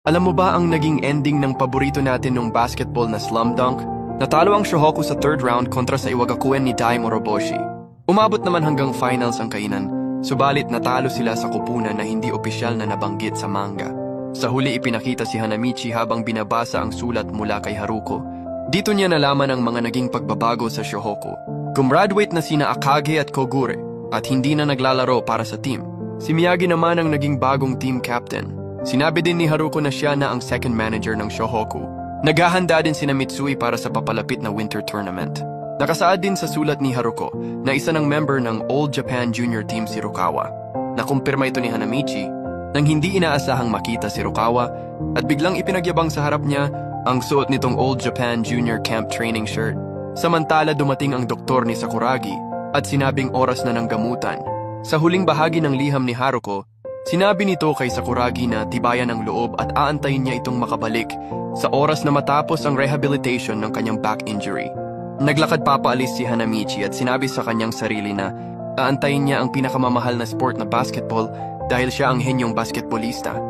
Alam mo ba ang naging ending ng paborito natin nung basketball na Slam Dunk? Natalo ang Shohoku sa third round kontra sa Iwagakuen ni Dai Moroboshi. Umabot naman hanggang finals ang kainan, subalit natalo sila sa kupunan na hindi opisyal na nabanggit sa manga. Sa huli ipinakita si Hanamichi habang binabasa ang sulat mula kay Haruko. Dito niya nalaman ang mga naging pagbabago sa Shohoku. Gumraduate na sina Akage at Kogure at hindi na naglalaro para sa team. Si Miyagi naman ang naging bagong team captain. Sinabi din ni Haruko na siya na ang second manager ng Shohoku. Naghahanda din sina Mitsui para sa papalapit na winter tournament. Nakasaad din sa sulat ni Haruko na isa ng member ng Old Japan Junior Team si Rukawa. Nakumpirma ito ni Hanamichi nang hindi inaasahang makita si Rukawa at biglang ipinagyabang sa harap niya ang suot nitong Old Japan Junior Camp training shirt. Samantala dumating ang doktor ni Sakuragi at sinabing oras na ng gamutan. Sa huling bahagi ng liham ni Haruko, sinabi nito kay Sakuragi na tibayan ang loob at aantayin niya itong makabalik sa oras na matapos ang rehabilitation ng kanyang back injury. Naglakad papaalis si Hanamichi at sinabi sa kanyang sarili na aantayin niya ang pinakamamahal na sport na basketball dahil siya ang henyong basketballista.